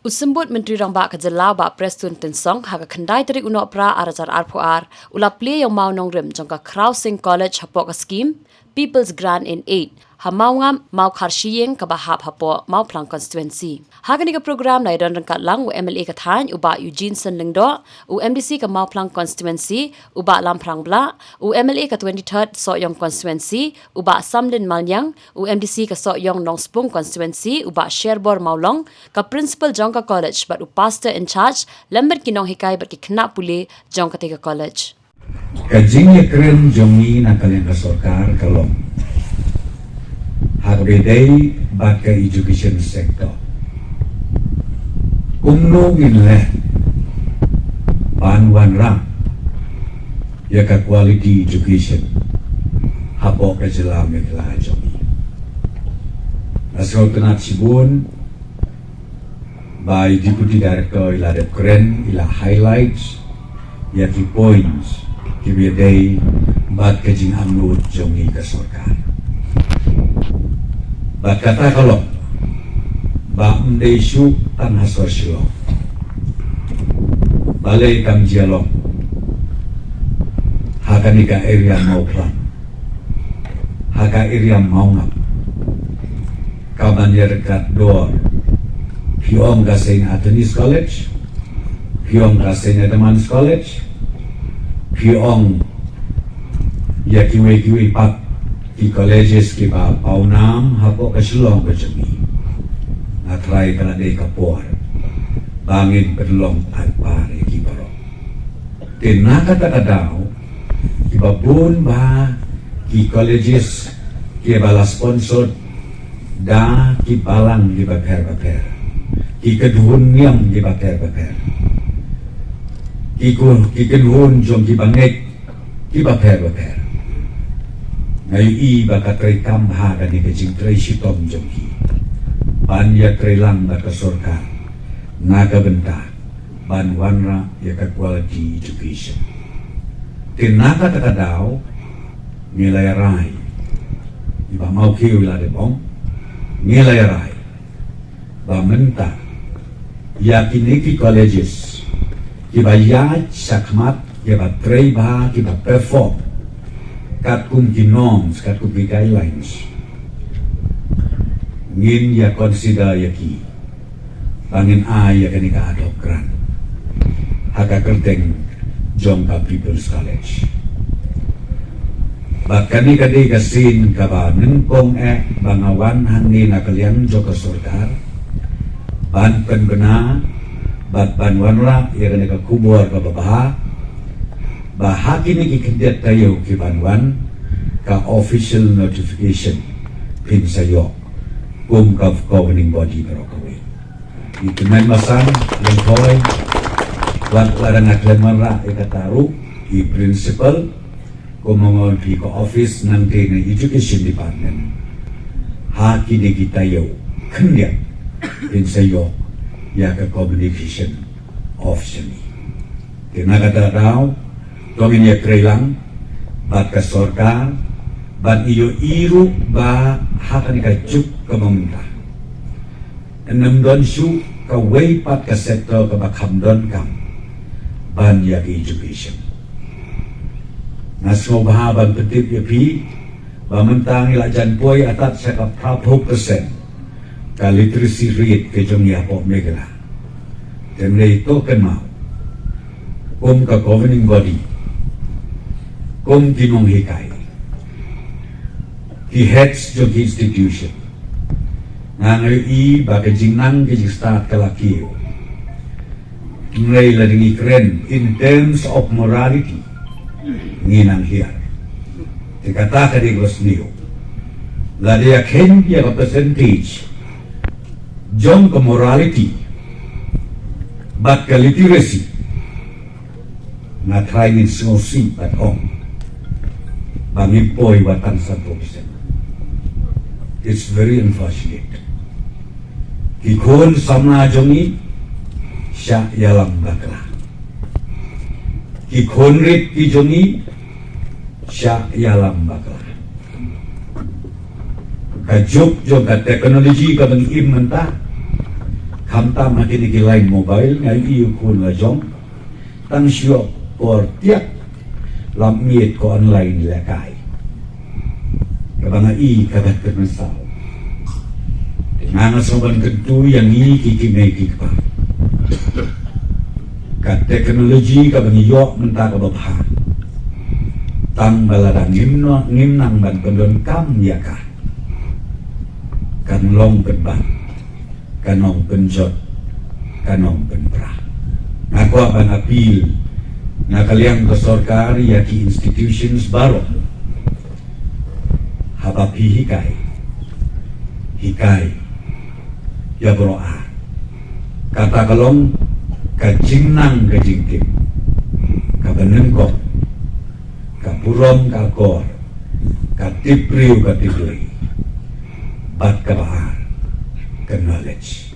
Usembut Menteri Rambak Kejelau Bak Preston Tensong haga kendai terik unok pra arajar arpuar ula play yang mau nongrim jangka Crossing College hapok scheme People's Grant in Aid hamau ngam mau karshiyeng kabahap hapok mau plang constituency. Haga ni ke program na idon rengkat lang UMLA kathan uba Eugene Senlingdo UMDC ke mau plang constituency uba Lamprang Bla UMLA ke 23rd Sokyong constituency uba Samlin Manyang UMDC ke Sokyong Nongspung constituency uba Sherbor Maulong ke principal Jongka College but pastor in charge lembar kinong hikai berki kena pulih Jongka Tiga College. Kajingnya keren jongi nakaleng ka sorkar kalong hagbedai bat ka education sector umnungin leh banwan ram ya ka quality education habok ka jelam ya kela jongi asal tenat sibun by deputy director ila de keren ila highlights ya key points kibedai bat ka jing amnut jongi ka sorkar. Bat kata kalau ba mdei syuk tan hasor silong balai kam jialong haka nika area mau plan haka area mau ngap kaman ya dekat door piong gasing Atenis College piong gasing Adamans College piong ya kiwe pat di colleges ki ba paunam hapo ka silong ka jami na try kana dei ka por bangin perlong at pare ki baro tinaka ta daw ki babun ba ki colleges ki bala sponsor da ki balang ki ba per ki kedun yang ki ba per ki kedun jong ki bangek ki ba per ngayon iba ka tray kamha ka ni kajing tray sitom jongki ban ya tray lang na kasorka nagabenta ban wanra ya ka quality education tinaka takadaw nilay rai iba mau kiyo ila de bong nilay rai ba menta ya kiniki colleges kiba yaj sakmat kiba tray ba kiba perform kat kum ki norms, kat kum ki guidelines ngin ya consider ya ki bangin ya kani ka adop grant haka kerteng Jongka People's College bat kani kadi kasin kaba nengkong bangawan hangi na kalian joka sorkar ban penbena bat banwanra ya kani ka kubur ka babaha bahagi ni kikindiat tayo kibanwan ka official notification pin sayo kum ka governing body barokawi ituman masan yang koy wat larang aklan marra ikataru i principal kumongon pi ka office nanti na education department haki ni kitayo kendiat pin sayo ya ka communication officer ni tinakata daw Tongin ya krelang bat ka sorkar bat iyo iru ba haka ni ka juk ka mamunta enam don syu ka way pat ka sektor ka bakam don kam ban ya ka education nasmo bahaban petip ya pi ba mentang ila jan poy atat sa ka 10% ka literacy rate ke jong ya po megala temle ito kan mau ka governing body kum kinong hikay ki heads jog institution nga ngayon baka jingnang ki start kalakiyo ngay lading ikren in terms of morality nginang hiyan tikata ka di gos niyo ladiyak hindi ka percentage jong ka morality bat ka literacy na try min singosi at ong Bangipoy watang 1%. It's very unfortunate. Kikun samna jongi siya yalang bakla. Kikun rit ki jongi siya yalang bakla. Kajuk jog ka teknologi ka bang imanta Kamta makin line mobile ngai iu kun la jong tang syok por tiak lam miet ko online la kai kabanga i kabat kernesau dengan soban kentu yang i kiki megi pa kat teknologi kabangi yok menta ka babha tang baladang ngimnang ban pendon kam ya ka kan long penban kanong penjot kanong penbra ngaku akan apil na kaliang kesorkari ya ki institutions baru habapi hikai ya broa kata kalong kajingnang kajingkim kabanengkok kapurom kakor katipriu katipri bat kabahar knowledge